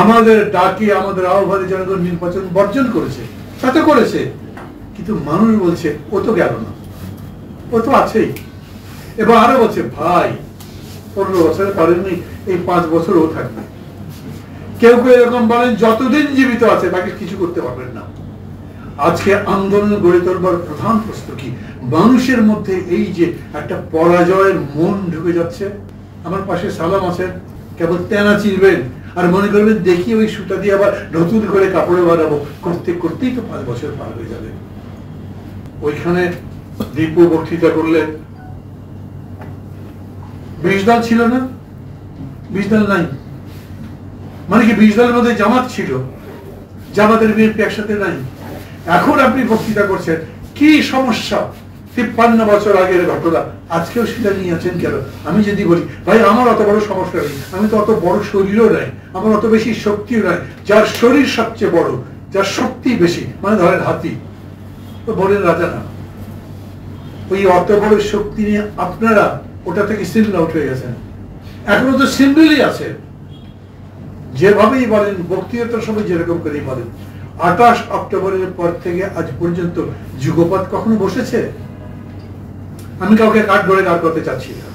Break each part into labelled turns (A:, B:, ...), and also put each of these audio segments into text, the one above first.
A: আমাদের ডাকে আমাদের আহ্বানে জনগণ নির্বাচন বর্জন করেছে, তাতে করেছে, কিন্তু মানুষ বলছে ও তো গেল না, ও তো আছেই। এবং আরো বলছে ভাই 15 বছরে পারেননি, এই 5 বছর ও থাকবে। কেউ কেউ এরকম বলেন যতদিন জীবিত আছে তাকে কিছু করতে পারবেন না। আজকে আন্দোলন গড়ে তোলবার প্রধান প্রশ্ন কি? মানুষের মধ্যে এই যে একটা পরাজয়ের মন ঢুকে যাচ্ছে। আমার পাশে সালাম আছেন, কেবল তেনা চিরবেন আর মনে করবেন দেখি ওই সুতা দিয়ে আবার নতুন করে কাপড়ে বানাবো, করতে করতেই তো 5 বছর পার হয়ে যাবে। ওইখানে দীপু বক্তৃতা করলেন, 20 দল ছিল না, 20 দল নাই, মানে কি 20 দলের মধ্যে জামাত ছিল, জামাতের বিএনপি একসাথে নাই। এখন আপনি বক্তৃতা করছেন, কি সমস্যা? 53 বছর আগের ঘটনা আজকেও সেটা নিয়ে আছেন কেন? আমি যদি বলি ভাই আমার অত বড় সমস্যা নেই, আমি তো অত বড় শরীরও নাই, আমার অত বেশি শক্তিও নাই, যার শরীর সবচেয়ে বড়, যার শক্তি বেশি, মানে ধরেন হাতি, তো বনের রাজা না। ওই অত বড় শক্তি নিয়ে আপনারা ওটা থেকে সিম্বল আউট হয়ে গেছেন, এখনো তো সিম্বলই আছে। যেভাবেই বলেন, বক্তৃতার সময় যেরকম করেই বলেন, 28 অক্টোবরের পর থেকে আজ পর্যন্ত যুগপৎ কখনো বসেছে? আমি কাউকে কাঠ ধরে দাঁড় করতে চাচ্ছি না,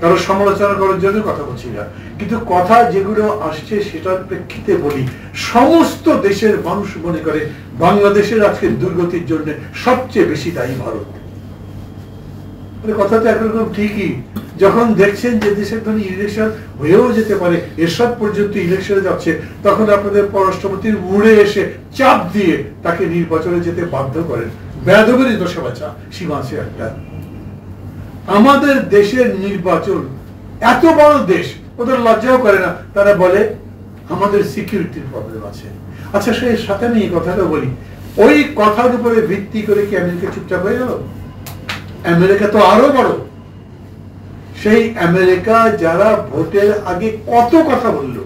A: কারো সমালোচনা করার জন্য কথা বলছি না, কিন্তু কথা যেগুলো আসছে সেটার প্রেক্ষিতে বলি, সমস্ত দেশের মানুষ মনে করে বাংলাদেশের আজকের দুর্গতির জন্য সবচেয়ে বেশি দায়ী ভারত। কথা তো একরকম ঠিকই, যখন দেখছেন যে দেশের ধরুন ইলেকশন হয়েও যেতে পারে, এসব পর্যন্ত ইলেকশনে যাচ্ছে, তখন আপনাদের পররাষ্ট্রমন্ত্রী উড়ে এসে চাপ দিয়ে তাকে নির্বাচনে যেতে বাধ্য করেন। বেয়াদবেরই দোষে বাঁচা সীমা আছে একটা। আমাদের দেশের নির্বাচন, এত বড় দেশ, ওদের লজ্জাও করে না, তারা বলে আমাদের সিকিউরিটির প্রবলেম আছে। আচ্ছা, সেই সাথে আমি এই কথাটা বলি, ওই কথার উপরে ভিত্তি করে কি আমেরিকা চুপচাপ হয়ে গেল? আমেরিকা তো আরো বড়। সেই আমেরিকা যারা ভোটের আগে কত কথা বলল,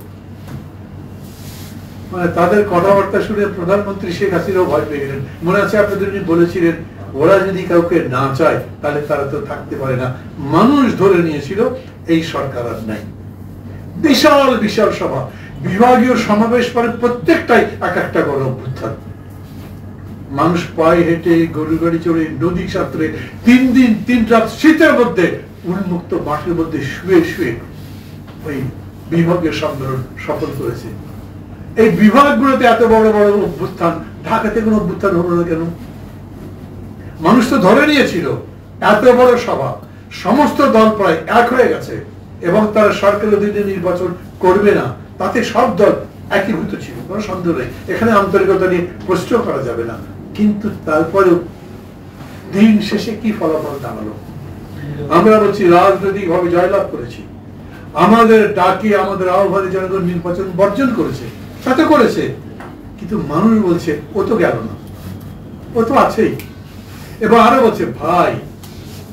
A: মানে তাদের কথাবার্তা শুনে প্রধানমন্ত্রী শেখ হাসিনাও ভয় পেয়ে গেলেন। মনে আছে আপনাদের বলেছিলেন ওরা যদি কাউকে না চায় তাহলে তারা তো থাকতে পারে না। মানুষ ধরে নিয়েছিল এই সরকার আর নাই। বিশাল বিশাল সভা, বিভাগীয় সমাবেশ পরে প্রত্যেকটাই এক একটা গণ অভ্যুত্থান। মানুষ পায়ে হেঁটে, গরু গাড়ি চড়ে, নদী সাঁতরে, 3 দিন 3 রাত শীতের মধ্যে উন্মুক্ত মাঠের মধ্যে শুয়ে শুয়ে ওই বিভাগীয় সম্মেলন সফল করেছে। এই বিভাগগুলোতে এত বড় বড় অভ্যুত্থান, ঢাকাতে কোনো অভ্যুত্থান হলো না কেন? মানুষ তো ধরে নিয়েছিল এত বড় সভা, সমস্ত দল প্রায় এক হয়ে গেছে এবং তারা সরকারের অধীনে নির্বাচন করবে না, তাতে সব দল একীভূত ছিল, কোনো সন্দেহ নেই, এখানে আন্তরিকতা নিয়ে প্রশ্ন করা যাবে না। কিন্তু তারপরেও দিন শেষে কি ফলাফল দাঁড়ালো? আমরা বলছি রাজনৈতিক ভাবে জয়লাভ করেছি, আমাদের ডাকে আমাদের আহ্বানে জনগণ নির্বাচন বর্জন করেছে, তাতে করেছে, কিন্তু মানুষ বলছে ও তো গেল না, ও তো আছেই। এবং আরো বলছে ভাই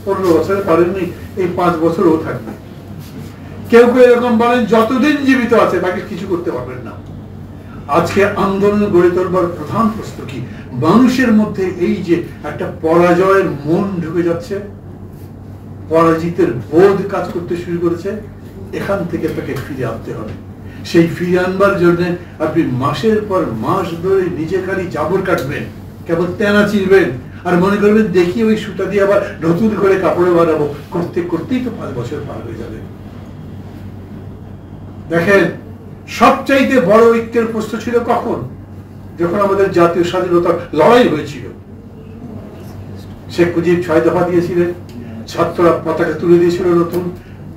A: 15 বছরে পারেননি, এই 5 বছর ও থাকবে। কেউ কেউ এরকম বলেন যতদিন জীবিত আছে তাকে কিছু করতে পারবেন না। আজকে আন্দোলন গড়ে তোলবার প্রধান প্রশ্ন কি? মানুষের মধ্যে এই যে একটা পরাজয়ের মন ঢুকে যাচ্ছে, পরাজিতের বোধ কাজ করতে শুরু করেছে, এখান থেকে তাকে ফিরে আনতে হবে। সেই ফিরে আনবার জন্য আপনি মাসের পর মাস ধরে নিজে খালি জাবর কাটবেন, কেবল তেনা চিরবেন আর মনে করবেন দেখি ওই সুতা দিয়ে আবার নতুন করে কাপড়ে বানাবো, করতে করতেই তো 5 বছর পার হয়ে যাবে। দেখেন, সবচাইতে বড় ঐক্যের প্রশ্ন ছিল কখন? যখন আমাদের জাতীয় স্বাধীনতার লড়াই হয়েছিল। শেখ মুজিব 6 দফা দিয়েছিলেন, ছাত্ররা পতাকা তুলে দিয়েছিল নতুন,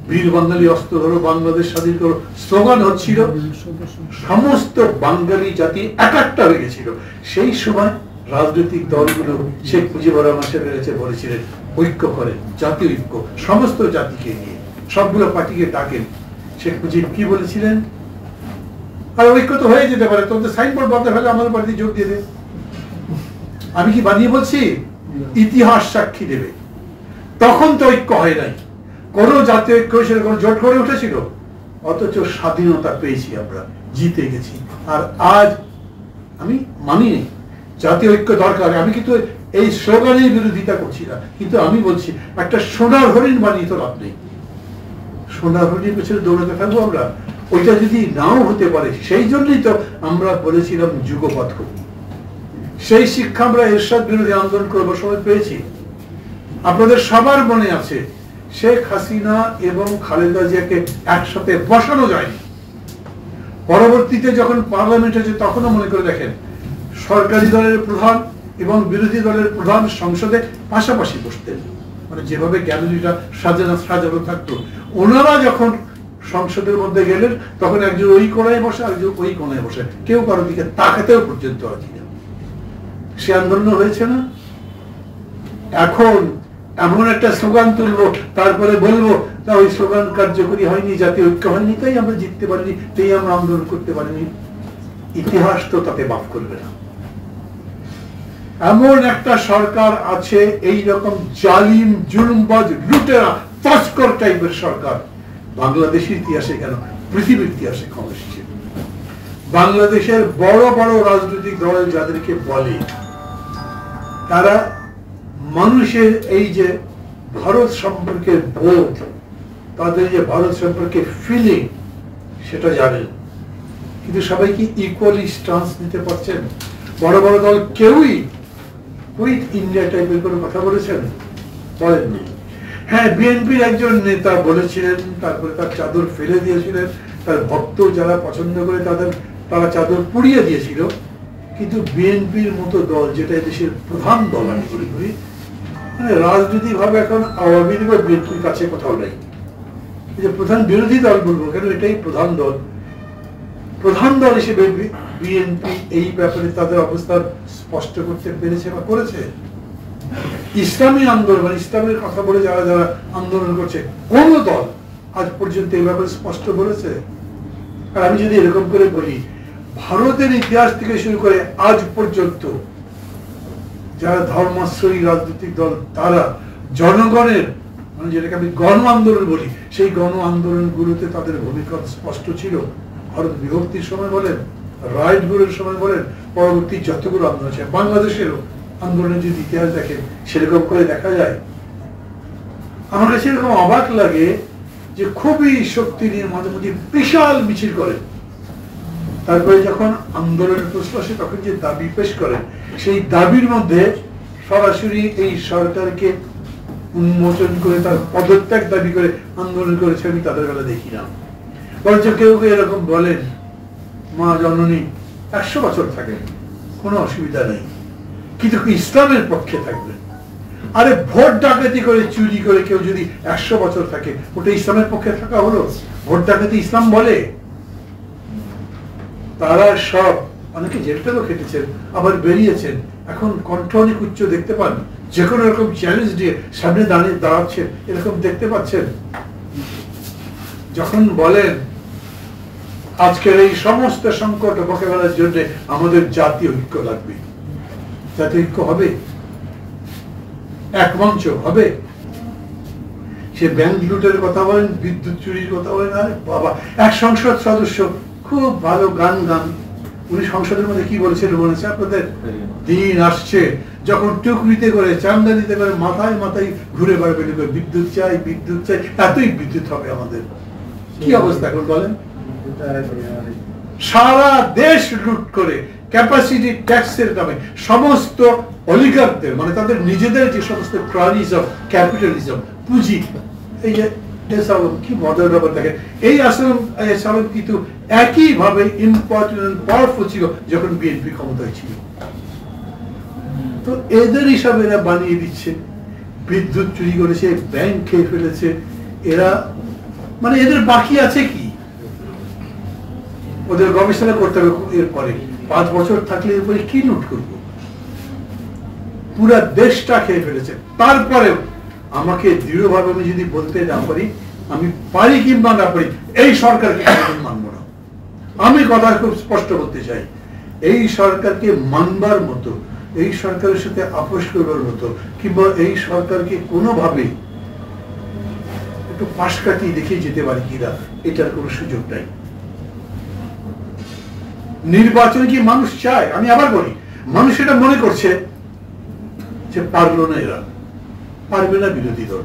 A: বীর বাঙালি অস্ত্র ধরো, বাংলাদেশ স্বাধীন করো স্লোগান হচ্ছিল, সমস্ত বাঙালি জাতি একাত্তা হয়ে গেছিল। সেই সময় রাজনৈতিক দলগুলো শেখ মুজিবুর রহমান সাহেবের কাছে বলেছিলেন ঐক্য করেন, জাতীয় ঐক্য, সমস্ত জাতিকে নিয়ে সবগুলো পার্টিকে ডাকেন। শেখ মুজিব কি বলেছিলেন? আর ঐক্য তো হয়ে যেতে পারে, তোমাদের সাইনবোর্ড বন্ধ হলে আমাদের পার্টি যোগ দিয়ে দেবে। আমি কি বানিয়ে বলছি? ইতিহাস সাক্ষী দেবে। তখন তো ঐক্য হয় নাই, কোন জাতীয় ঐক্য সেরকম জোট করে উঠেছিল, অথচ স্বাধীনতা পেয়েছি আমরা, জিতে গেছি। আর আজ আমি মানি জাতীয় ঐক্য দরকার, আমি কিন্তু এই স্লোগানের বিরোধিতা করছি না, কিন্তু আমি বলছি একটা সোনার হরিণ বানিয়ে তো লাভ নেই। সোনার হরিণের পেছনে দৌড়াতে থাকবো আমরা, ওইটা যদি নাও হতে পারে, সেই জন্যই তো আমরা বলেছিলাম যুগপৎ। সেই শিক্ষা আমরা এরশাদ বিরোধী আন্দোলন করবার সময় পেয়েছি। আপনাদের সবার মনে আছে শেখ হাসিনা এবং খালেদা জিয়াকে একসাথে বসানো যায়নি। পরবর্তীতে যখন পার্লামেন্ট হয়েছে তখনও মনে করে দেখেন, সরকারি দলের প্রধান এবং বিরোধী দলের প্রধান সংসদে পাশাপাশি বসতেন, মানে যেভাবে গ্যালারিটা সাজানো থাকতো। ওনারা যখন সংসদের মধ্যে গেলেন তখন একজন ওই কোণায় বসে, আরেকজন ওই কোণায় বসে, কেউ কারোর দিকে তাকাতেও পর্যন্ত রাজি না। সে আন্দোলন হয়েছে না? এখন এমন একটা স্লোগান তুলবো, তারপরে বলবো তা ওই স্লোগান কার্যকরী হয়নি, জাতীয় ঐক্য হয়নি, তাই আমরা জিততে পারিনি, তাই আমরা আন্দোলন করতে পারিনি। ইতিহাস তো তাতে মাফ করবে না। এমন একটা সরকার আছে, এই রকম জালিম, জুলুমবাজ, লুটেরা, তস্কর টাইপের সরকার বাংলাদেশের ইতিহাসে কেন, পৃথিবীর ইতিহাসে কম এসেছে। বাংলাদেশের বড় বড় রাজনৈতিক দল যাদেরকে বলে, তারা মানুষের এই যে ভারত সম্পর্কে বোধ, তাদের যে ভারত সম্পর্কে ফিলিং, সেটা জানেন, কিন্তু সবাই কি ইকুয়ালি স্টান্স নিতে পারছেন? বড় বড় দল কেউই কুইট ইন্ডিয়া টাইপের কোনো কথা বলেছেন? বলেননি। হ্যাঁ, বিএনপির একজন নেতা বলেছিলেন, তারপরে তার চাদর ফেলে দিয়েছিলেন, তার ভক্ত যারা পছন্দ করে তারা চাদর পুড়িয়ে দিয়েছিল। কিন্তু বিএনপির মতো দল, যেটা দেশের প্রধান দল, আমি মনে করি, মানে রাজনৈতিক ভাবে এখন আওয়ামী লীগ বা বিএনপির কাছে কোথাও নাই। যে প্রধান বিরোধী দল বলবো কেন, এটাই প্রধান দল। প্রধান দল হিসেবে বিএনপি এই ব্যাপারে তাদের অবস্থান স্পষ্ট করতে পেরেছে বা করেছে। ইসলামী আন্দোলন, মানে ইসলামের কথা বলে যারা যারা আন্দোলন করছে, কোন দল আজ পর্যন্ত এই ব্যাপারে স্পষ্ট বলেছে? আর আমি যদি এরকম করে বলি, ভারতের ইতিহাস থেকে শুরু করে আজ পর্যন্ত যারা ধর্মাশ্রয়ী রাজনৈতিক দল, তারা জনগণের, মানে যেটাকে আমি গণ আন্দোলন বলি, সেই গণ আন্দোলনগুলোতে তাদের ভূমিকা স্পষ্ট ছিল। ভারত বিভক্তির সময় বলেন, রাইট গুলোর সময় বলেন, পরবর্তী যতগুলো আন্দোলন আছে, বাংলাদেশেরও আন্দোলনের যদি ইতিহাস দেখেন, সেরকম করে দেখা যায়। আমার কাছে এরকম অবাক লাগে যে খুবই শক্তি নিয়ে মাঝে মাঝে বিশাল মিছিল করেন, তারপরে যখন আন্দোলনের প্রশ্ন আসে তখন যে দাবি পেশ করেন, সেই দাবির মধ্যে সরাসরি এই সরকারকে উন্মোচন করে তার পদত্যাগ দাবি করে আন্দোলন করেছে আমি তাদের বেলা দেখি না। বরঞ্চ কেউ কেউ এরকম বলেন, মা জননী 100 বছর থাকেন, কোনো অসুবিধা নেই, কিন্তু ইসলামের পক্ষে থাকবেন। আরে ভোট ডাকাতি করে, চুরি করে কেউ যদি 100 বছর থাকে, ওটা ইসলামের পক্ষে থাকা হলো? ভোট ডাকাতি ইসলাম বলে? তারা সব, অনেকে জেলটাও খেটেছেন, আবার বেরিয়েছেন, এখন কণ্ঠ অনেক উচ্চ দেখতে পান, যে কোনো রকম চ্যালেঞ্জ দিয়ে সামনে দাঁড়াচ্ছেন, এরকম দেখতে পাচ্ছেন। যখন বলেন আজকের এই সমস্ত সংকট মোকাবেলার জন্য আমাদের জাতীয় ঐক্য লাগবে, জাতীয় ঐক্য হবে, এক মঞ্চ হবে। সে ব্যাংক লুটের কথা বলেন, বিদ্যুৎ চুরির কথা বলেন, আরে বাবা, এক সংসদ সদস্য খুব ভালো গান, উনি সংসদের মধ্যে কি বলেছেন মনে আছে আপনাদের? দিন আসছে যখন টুকরিতে করে, চান্দানিতে করে, মাথায় মাথায় ঘুরে বেড়াবে, বিদ্যুৎ চাই, বিদ্যুৎ চাই, এতই বিদ্যুৎ হবে আমাদের। কি অবস্থা এখন বলেন? সারা দেশ লুট করে ক্যাপাসিটি ট্যাক্সের নামে সমস্ত অলিগারদের, মানে তাদের নিজেদের যে সমস্ত ক্রানিজম, ক্যাপিটালিজম, পুঁজি, এই যে কি মজার ব্যাপার দেখেন, এই আসালাম কিন্তু একই ভাবে ইম্পর্টেন্ট পাওয়ারফুল ছিল যখন বিএনপি ক্ষমতায় ছিল। তো এদের হিসাবে এরা বানিয়ে দিচ্ছে, বিদ্যুৎ চুরি করেছে, ব্যাংক খেয়ে ফেলেছে, এরা মানে এদের বাকি আছে কি? ওদের গবেষণা করতে হবে এরপরে 5 বছর থাকলে এরপরে কি লুট করবো? পুরা দেশটা খেয়ে ফেলেছে। তারপরেও আমাকে দৃঢ়ভাবে আমি যদি বলতে না পারি, আমি পারি কিংবা না পারি, এই সরকারকে মানব না। আমি কথা খুব স্পষ্ট বলতে চাই, এই সরকারকে মানবার মতো, এই সরকারের সাথে আপোষ করবার মতো, কিংবা এই সরকারকে কোনোভাবে একটু পাশ কাটিয়ে দেখিয়ে যেতে পারি কিনা, এটার কোনো সুযোগ নাই। নির্বাচন কি মানুষ চায়? আমি আবার বলি, মানুষ এটা মনে করছে যে পারলো না, এরা পারবে না, বিরোধী দল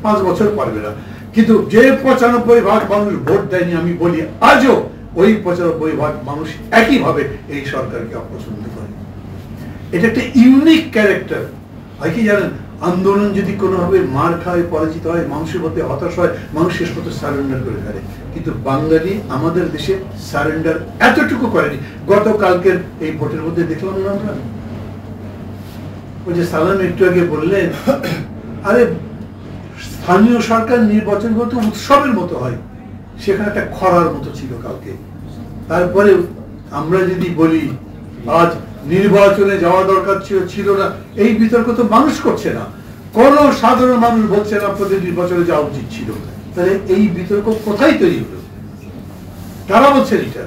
A: 5 বছর পারবে না, কিন্তু যে 95% মানুষ ভোট দেয়নি, আমি বলি আজও ওই 95% মানুষ একইভাবে এই সরকারকে অপছন্দ করে। এটা একটা ইউনিক ক্যারেক্টার। হয় কি জানেন, আন্দোলন যদি কোনোভাবে মার খায়, পরাজিত হয়, মানুষের মধ্যে হতাশ হয়, মানুষ শেষ মতো সারেন্ডার করে ফেলে। কিন্তু বাঙালি আমাদের দেশে সারেন্ডার এতটুকু করেনি। গতকালকের এই ভোটের মধ্যে দেখলাম না আমরা, ওই যে সালাম একটু আগে বললেন, আরে স্থানীয় সরকার নির্বাচন করতে উৎসবের মতো হয়, সেখানে একটা খরার মতো ছিল কালকে। তারপরে আমরা যদি বলি আজ নির্বাচনে যাওয়া দরকার ছিল না, এই বিতর্ক তো মানুষ করছে না, কোন সাধারণ মানুষ বলছে না আপনাদের নির্বাচনে যাওয়া উচিত ছিল। তাহলে এই বিতর্ক কোথায় তৈরি হলো? কারা বলছেন এটা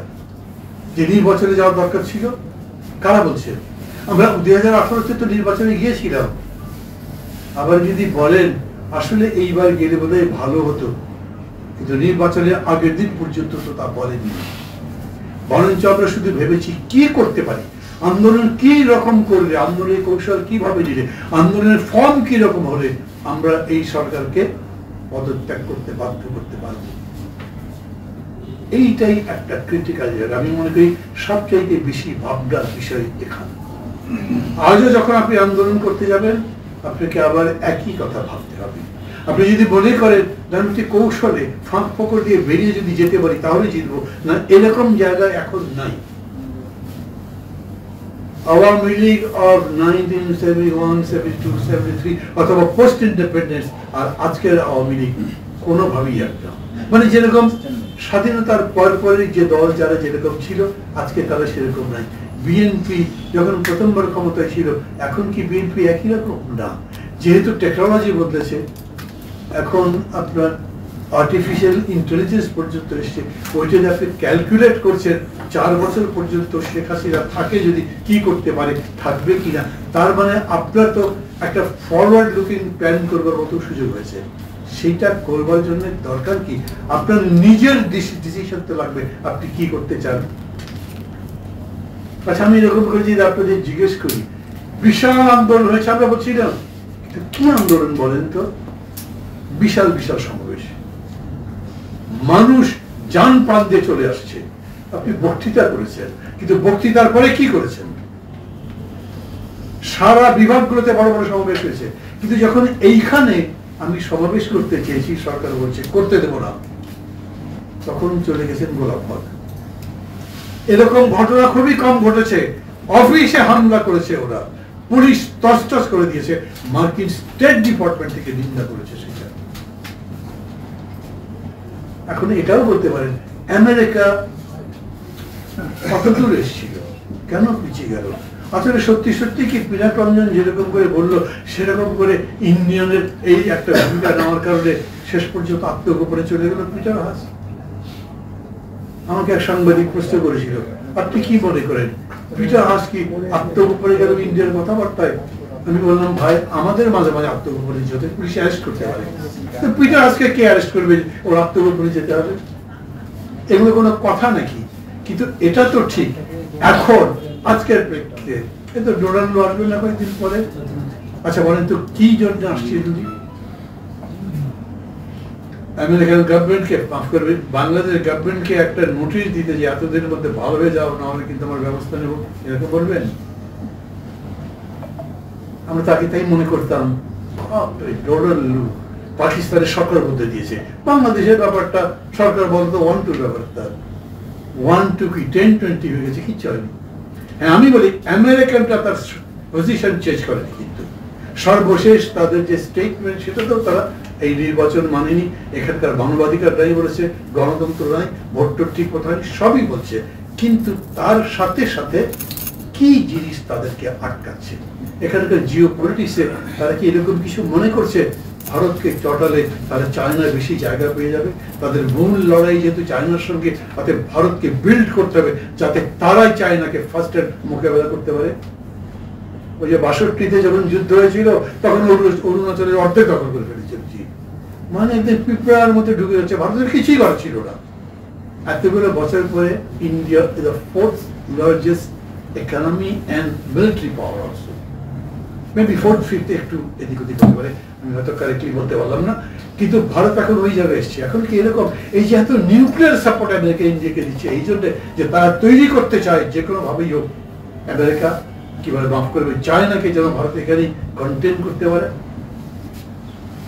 A: যে নির্বাচনে যাওয়ার দরকার ছিল? কারা বলছেন? আমরা 2018-তে তো নির্বাচনে গিয়েছিলাম। আবার যদি বলেন আসলে এইবার গেলে বোধহয় ভালো হতো, কিন্তু নির্বাচনের আগের দিন পর্যন্ত তো তা বলেনি। বরঞ্চ আমরা শুধু ভেবেছি কি করতে পারি, আন্দোলন কি রকম করলে, আন্দোলনের কৌশল কিভাবে নিলে, আন্দোলনের ফর্ম কি রকম হলে আমরা এই সরকারকে পদত্যাগ করতে বাধ্য করতে পারব। এইটাই একটা ক্রিটিক্যাল জায়গা। আমি মনে করি সবচাইতে বেশি ভাবনার বিষয় এখানে। আজও যখন আপনি আন্দোলন করতে যাবেন, আপনাকে আবার একই কথা ভাবতে হবে। আপনি যদি মনে করেন রাজনৈতিক কৌশলে ফাঁক ফোকর দিয়ে বেরিয়ে যদি যেতে পারি তাহলে জিতবো, না, এরকম জায়গা এখন নাই। আওয়ামী লীগ অফ 1971, 72, 73 অথবা পোস্ট ইন্ডিপেন্ডেন্স আর আজকের আওয়ামী লীগ কোনোভাবেই একটা, মানে যেরকম স্বাধীনতার পরপরই যে দল যারা যেরকম ছিল আজকে তারা সেরকম নাই। বিএনপি যখন প্রথমবার ক্ষমতায় ছিল, এখন কি বিএনপি একই রকম? না। যেহেতু টেকনোলজি বদলেছে, এখন আপনার আর্টিফিশিয়াল ইন্টেলিজেন্স পর্যন্ত এসছে, ওইটা আপনি ক্যালকুলেট করছেন 4 বছর পর্যন্ত শেখ হাসিনা থাকে যদি কি করতে পারে, থাকবে কিনা। তার মানে আপনার তো একটা ফরওয়ার্ড লুকিং প্ল্যান করবার মতো সুযোগ হয়েছে। সেটা করবার জন্য দরকার কি আপনার নিজের ডিসিশন তো লাগবে, আপনি কি করতে চান। আচ্ছা, আমি এরকম করে যদি আপনাদের জিজ্ঞেস করি, বিশাল আন্দোলন হয়েছে, আমরা বলছিলাম, কি আন্দোলন বলেন তো? বিশাল বিশাল সমাবেশ, মানুষ জান প্রাণ দিয়ে চলে আসছে। আপনি বক্তৃতা করেছেন, কিন্তু বক্তৃতার পরে কি করেছেন? সারা বিভাগগুলোতে বড় বড় সমাবেশ হয়েছে, কিন্তু যখন এইখানে আমি সমাবেশ করতে চেয়েছি, সরকার বলছে করতে দেব না, তখন চলে গেছেন গোলাপবাগ। এরকম ঘটনা খুবই কম ঘটেছে। অফিসে হামলা করেছে ওরা, পুলিশ তছতছ করে দিয়েছে, মার্কিন স্টেট ডিপার্টমেন্ট থেকে নিন্দা করেছে সেটা। এখন এটাও বলতে পারেন আমেরিকা কত দূর এসেছিল, কেন পিছিয়ে গেল? আসলে সত্যি সত্যি কি পিনাক রঞ্জন যেরকম করে বললো সেরকম করে ইন্ডিয়ানের এই একটা ভূমিকা নেওয়ার কারণে শেষ পর্যন্ত আত্মগোপনে চলে গেল পিটার হাস? আমাকে এক সাংবাদিক প্রশ্ন করেছিল, আপনি কি মনে করেন পিটার হাস কি আত্মগোপনে গেল ইন্ডিয়ার কথাবার্তায়? আমি বললাম, ভাই, আমাদের মাঝে মাঝে আত্মগোপনে যেতে পুলিশ অ্যারেস্ট করতে পারে, পিটার হাসকে কে অ্যারেস্ট করবে ওর আত্মগোপনে যেতে হবে? এগুলো কোনো কথা নাকি? কিন্তু এটা তো ঠিক এখন আজকের প্রেক্ষিতে কিন্তু ডোনাল্ড আসবে না কয়েকদিন পরে। আচ্ছা বলেন তো কি জন্য আসছে? যদি আমেরিকান গভর্নমেন্টকে, মাফ করবে, বাংলাদেশ গভর্নমেন্টকে একটা নোটিশ দিতে যে এতদিনের মধ্যে ভালো হয়ে যাও, না হলে কিন্তু আমার ব্যবস্থা নেব, এরকম বলবেন? আমরা তাকে তাই মনে করতাম পাকিস্তানের সরকার বলতে দিয়েছে, বাংলাদেশের ব্যাপারটা সরকার বলতো 1-2 ব্যাপারটা 1-2 কি 10-20 হয়ে গেছে, কিচ্ছু হয়নি। হ্যাঁ, আমি বলি আমেরিকানটা তার পজিশন চেঞ্জ করেনি, কিন্তু সর্বশেষ তাদের যে স্টেটমেন্ট সেটা তো তারা এই নির্বাচন মানেনি, এখানকার মানবাধিকার নাই বলেছে, গণতন্ত্র নাই, ভোট ঠিক কথা হয়নি, সবই বলছে। কিন্তু তার সাথে সাথে কি জিনিস তাদেরকে আটকাচ্ছে? এখানকার জিও পলিটিক্সে তারা কি এরকম কিছু মনে করছে ভারতকে চটালে তারা চায়নার বেশি জায়গা পেয়ে যাবে? তাদের মূল লড়াই যেহেতু চায়নার সঙ্গে, তাতে ভারতকে বিল্ড করতে হবে যাতে তারাই চায়নাকে ফার্স্ট হ্যান্ড মোকাবেলা করতে পারে। ওই যে 62-তে যখন যুদ্ধ হয়েছিল তখন অরুণাচলের অর্ধেক দখল করে ফেলেছিল, মানে একদম পিঁপড়ার মধ্যে ঢুকে যাচ্ছে, ভারতের কিছুই করার ছিল না। এতগুলো বছর পরে India is the 4th largest economy and military power also. Maybe 4th, 5th একটু এদিক ওদিক হতে পারে, আমি হয়তো কারেক্টলি বলতে পারলাম না, কিন্তু ভারত এখন ওই জায়গায় এসছে। এখন কি এরকম এই যে এত নিউক্লিয়ার সাপোর্ট আমেরিকা ইন্ডিয়াকে দিচ্ছে এই জন্য যে তারা তৈরি করতে চায় যে কোনো ভাবেই হোক আমেরিকা কিভাবে মাফ করবে চায়নাকে যেন ভারত এখানে কন্টেন করতে পারে।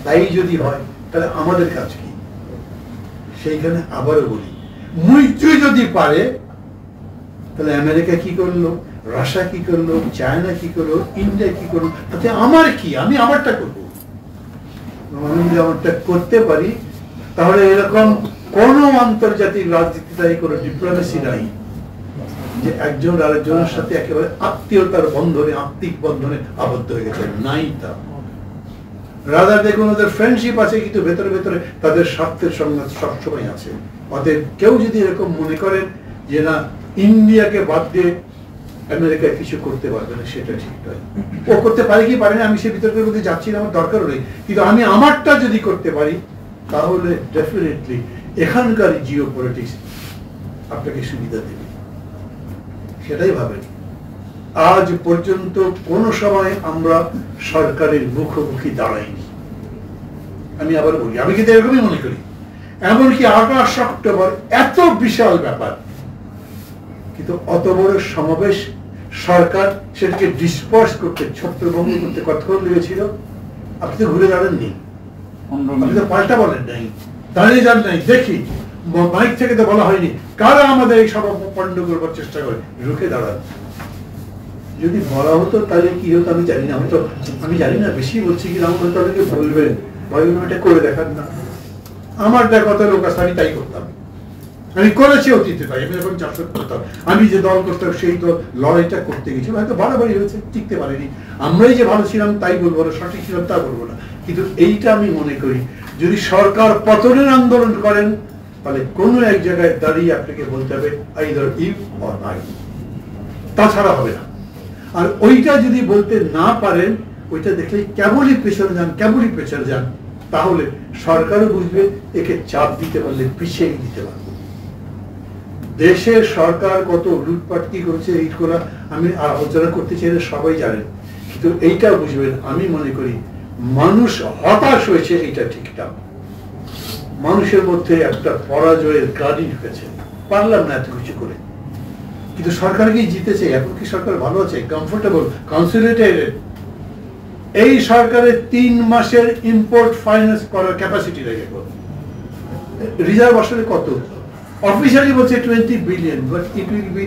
A: তাই যদি হয় তাহলে আমাদের কাজ কি? সেইখানে আবারও বলি, মৈত্রী যদি পারে তাহলে আমেরিকা কি করলো, রাশিয়া কি করলো, চায়না কি করলো, ইন্ডিয়া কি করলো, তাতে আমার কি? আমি আমারটা করবো। আমি যদি আমারটা করতে পারি তাহলে এরকম কোন আন্তর্জাতিক রাজনীতিতে কোনো ডিপ্লোমেসি নাই যে একজন আরেকজনের সাথে একেবারে আত্মীয়তার বন্ধনে, আত্মিক বন্ধনে আবদ্ধ হয়ে গেছে, নাই তা। রাদার দেখুন ওদের ফ্রেন্ডশিপ আছে, কিন্তু ভেতরে ভেতরে তাদের স্বার্থের সংঘাত সবসময় আছে। অতএব কেউ যদি এরকম মনে করেন যে না ইন্ডিয়াকে বাদ দিয়ে আমেরিকা কিছু করতে পারবে না, সেটা ঠিক নয়। ও করতে পারে কি পারে না আমি সে বিতর্কের মধ্যে যাচ্ছি না, আমার দরকার নেই। কিন্তু আমি আমারটা যদি করতে পারি তাহলে ডেফিনেটলি এখানকার জিও পলিটিক্স আপনাকে সুবিধা দেবে, সেটাই ভাবেন। আজ পর্যন্ত কোন সময় আমরা সরকারের মুখোমুখি দাঁড়াইনি। আমি আবার বলি, আমি কিন্তু এরকমই মনে করি। এমনকি 28 অক্টোবর এত বিশাল ব্যাপার, কিন্তু অত বড় সমাবেশ সরকার সেটাকে ডিসপার্স করতে, ছত্রভঙ্গ করতে কতক্ষণ লেগেছিল? আপনি তো ঘুরে দাঁড়াননি, আপনি তো পাল্টা বলেন নাই, দাঁড়িয়ে যান নাই। দেখি মাইক থেকে তো বলা হয়নি কারা আমাদের এই সভা পণ্ড করবার চেষ্টা করে, রুখে দাঁড়ান। যদি বলা হতো তাহলে কি হতো আমি জানি না, আমি জানি না বেশি বলছি কিনা, আমাকে তাদেরকে বলবেন ভাইগুলো এটা করে দেখান না। আমার কত লোক আছে, আমি তাই করতাম, আমি করেছি অতীতে, তাই আমি এখন চাষ করতাম। আমি যে দল করতাম সেই দল লড়াইটা করতে গেছিল, হয়তো বাড়াবাড়ি হয়েছে, টিকতে পারিনি। আমরাই যে ভালো ছিলাম তাই বলবো না, সঠিক ছিলাম তা বলবো না, কিন্তু এইটা আমি মনে করি যদি সরকার পতনের আন্দোলন করেন তাহলে কোন এক জায়গায় দাঁড়িয়ে আপনাকে বলতে হবে আইদার ইউ অর আই, তাছাড়া হবে না। আর ওইটা যদি বলতে না পারেন, ওইটা দেখলে কেবলই পেছনে যান, কেবলই পেছনে যান, তাহলে সরকারও বুঝবে একে চাপ দিতে পারলে পিছিয়ে দিতে পারবে। দেশের সরকার কত লুটপাট কি করেছে এই করা আমি আলোচনা করতে চাইলে সবাই জানেন, কিন্তু এইটা বুঝবেন আমি মনে করি মানুষ হতাশ হয়েছে, এইটা ঠিকঠাক। মানুষের মধ্যে একটা পরাজয়ের গাড়ি ঢুকেছে, পারলাম না এত কিছু করে, কিন্তু সরকারকেই জিতেছে। এখন কি সরকার ভালো আছে? Comfortable, consolidated. এই সরকারের 3 মাসের ইম্পোর্ট ফাইন্যান্স করার ক্যাপাসিটি রেখে রিজার্ভ আসলে কত? অফিসিয়ালি বলছে 20 billion, but it will be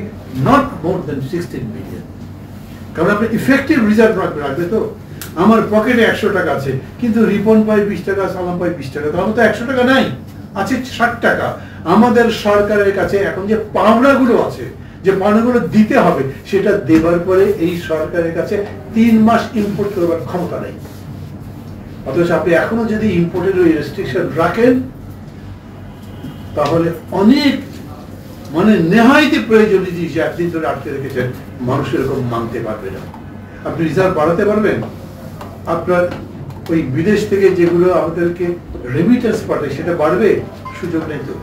A: not more than 16 billion. কারণ আপনি ইফেক্টিভ রিজার্ভ রাখবে তো। আমার পকেটে 100 টাকা আছে, কিন্তু রিপন পাই 20 টাকা, সালাম পাই 20 টাকা, তো আমার তো 100 টাকা নাই, আছে 60 টাকা। আমাদের সরকারের কাছে এখন যে পাওনাগুলো আছে, যে পাওনাগুলো দিতে হবে, সেটা দেবার পরে এই সরকারের কাছে 3 মাস ইম্পোর্ট করবার ক্ষমতা নেই। অথচ আপনি এখনো যদি ইম্পোর্টের ওই রেস্ট্রিকশন রাখেন তাহলে অনেক নেহাইতে প্রয়োজনীয় জিনিস একদিন ধরে আটকে রেখেছেন, মানুষ এরকম মানতে পারবে না। আপনি রিজার্ভ বাড়াতে পারবেন? আপনার ওই বিদেশ থেকে যেগুলো আমাদেরকে রেমিটেন্স পাঠায় সেটা বাড়বে? সুযোগ নেই তো।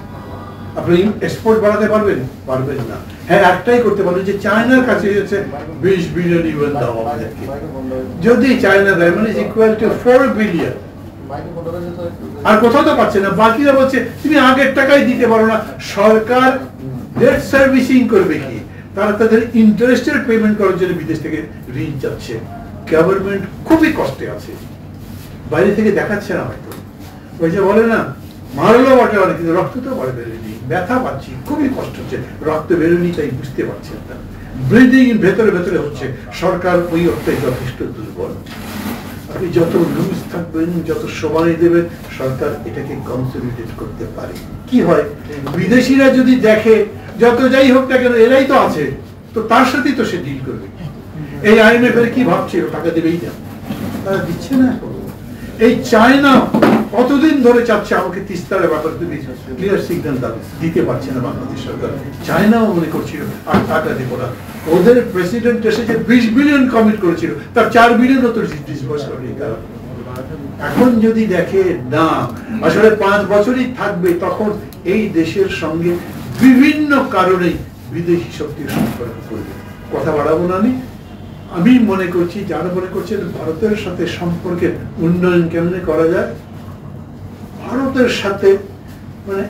A: আপনি এক্সপোর্ট বাড়াতে পারবেন? পারবেন না। হ্যাঁ, একটাই করতে পারবেন যে চায়নার কাছে 20 বিলিয়ন ইউএন দাও আমাদেরকে। যদি চায়না দেয় মানে ইকুয়াল টু 4 বিলিয়ন, আর কোথাও তো পাচ্ছে না। বাকিরা বলছে তুমি আগের টাকাই দিতে পারো না, সরকার ডেট সার্ভিসিং করবে কি? তারা তাদের ইন্টারেস্টের পেমেন্ট করার জন্য বিদেশ থেকে ঋণ চাচ্ছে। গভর্নমেন্ট খুবই কষ্টে আছে, বাইরে থেকে দেখাচ্ছে না হয়তো। ওই যে বলে না মারলো বটে অনেক, কিন্তু রক্ত তো বড় বেরোয়নি, ব্যথা পাচ্ছি, খুবই কষ্ট হচ্ছে, রক্ত বেরোয়নি তাই বুঝতে পারছেন না। ব্লিডিং ভেতরে ভেতরে হচ্ছে। সরকার ওই অর্থে যথেষ্ট দুর্বল। আপনি যত লুজ থাকবেন, যত সময় দেবেন, সরকার এটাকে কনসলিডেট করতে পারে। কি হয়, বিদেশিরা যদি দেখে যত যাই হোক না কেন এরাই তো আছে, তো তার সাথেই তো সে ডিল করবে। এই IMF এর কি ভাবছিল টাকা দেবেই না, তারা দিচ্ছে না। এই চায়না কতদিন ধরে চাচ্ছে আমাকে তিস্তার ব্যাপারে তুমি ক্লিয়ার সিগন্যাল দাও, দিতে পারছে না বাংলাদেশ সরকার। চায়নাও মনে করছিল আর টাকা দেবো না। ওদের প্রেসিডেন্ট এসে 20 বিলিয়ন কমিট করেছিল, তার 4 বিলিয়ন তো ডিসবার্স করেনি তারা। এখন যদি দেখে না আসলে 5 বছরই থাকবে, তখন এই দেশের সঙ্গে বিভিন্ন কারণে বিদেশি শক্তির সম্পর্ক করবে। কথা বাড়াবো না আমি, আমি মনে করছি, যারা মনে করছেন ভারতের সাথে সম্পর্কের উন্নয়ন কেমনে করা যায়, ভারতের সাথে মানে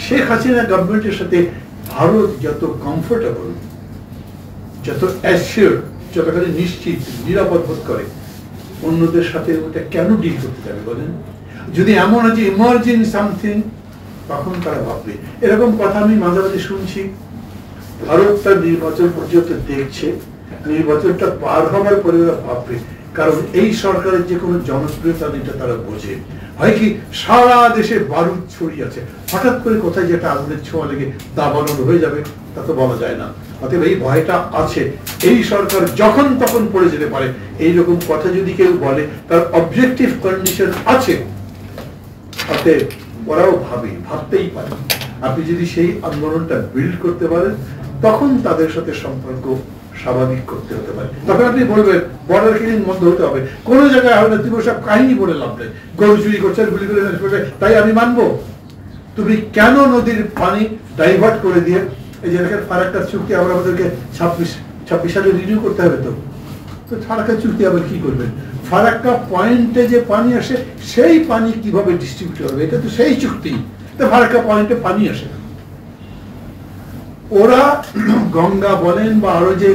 A: শেখ হাসিনা গভর্নমেন্টের সাথে ভারত যত কমফোর্টেবল, যত অ্যাসিওর, যতখানি নিশ্চিত নিরাপদ বোধ করে, অন্যদের সাথে ওটা কেন ডিল করতে যাবে বলেন? যদি এমন আছে ইমার্জিং সামথিং, তখন তারা ভাববে। এরকম কথা আমি মাঝে মাঝে শুনছি। ভারত তার নির্বাচন পর্যন্ত দেখছে, নির্বাচনটা পার হবার পরে ওরা ভাববে, কারণ এই সরকারের যে কোনো জনপ্রিয়তা নেই তারা বোঝে। হয় কি সারা দেশে বারুদ ছড়িয়ে আছে, হঠাৎ করে কোথায় যেটা আগুনের ছোঁয়া লেগে দাবানল হয়ে যাবে তা তো বলা যায় না। অতএব এই ভয়টা আছে, এই সরকার যখন তখন পড়ে যেতে পারে। এইরকম কথা যদি কেউ বলে, তার অবজেক্টিভ কন্ডিশন আছে। অতএব ওরাও ভাবতেই পারে। আপনি যদি সেই আন্দোলনটা বিল্ড করতে পারেন, তখন তাদের সাথে সম্পর্ক স্বাভাবিক করতে হতে পারে। তখন আপনি বলবেন বর্ডার কিলিং বন্ধ হতে হবে। কোন জায়গায় হবে না, তুমি সব কাহিনী বলে লাভ নেই। গরু চুরি করছে, গুলি করে, তাই আমি মানবো? তুমি কেন নদীর পানি ডাইভার্ট করে দিয়ে, এই যে দেখেন ফারাক্কার চুক্তি আবার আমাদেরকে 26 সালে রিনিউ করতে হবে। তো ফারাক্কার চুক্তি আবার কি করবেন? ফারাক্কা পয়েন্টে যে পানি আসে, সেই পানি কিভাবে ডিস্ট্রিবিউট হবে? এটা তো সেই চুক্তি। তো ফারাক্কা পয়েন্টে পানি আসে, ওরা গঙ্গা বলেন বা আরো যে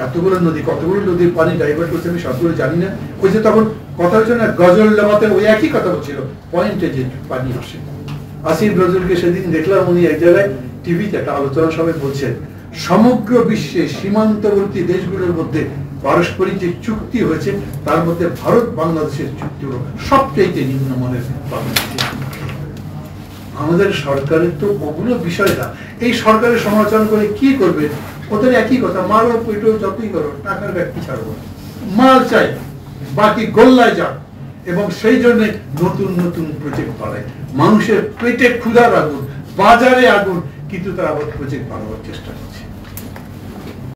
A: এতগুলো নদী, কতগুলো নদীর পানি ডাইভার্ট করছে আমি সবগুলো জানি না। ওই যে তখন কথা হচ্ছে না, গজল লেবাতে ওই একই কথা বলছিল, পয়েন্টে যে পানি আসে। আসিফ নজরুলকে সেদিন দেখলাম, উনি এক জায়গায় টিভিতে একটা আলোচনা সভায় বলছেন, সমগ্র বিশ্বে সীমান্তবর্তী দেশগুলোর মধ্যে পারস্পরিক যে চুক্তি হয়েছে, তার মধ্যে ভারত বাংলাদেশের চুক্তি হলো সবচেয়ে নিম্নমানের। আমাদের সরকারের তো ওগুলো বিষয় না। এই সরকারের সমালোচনা করে কি করবে? ওদের একই কথা, মারো পেটো যতই করো, টাকার ব্যক্তি ছাড়বো, মাল চাই, বাকি গোল্লায় যাক। এবং সেই জন্য নতুন নতুন প্রজেক্ট বাড়ায়। মানুষের পেটে ক্ষুধার আগুন, বাজারে আগুন, কিন্তু তারা আবার প্রজেক্ট বাড়াবার চেষ্টা করে।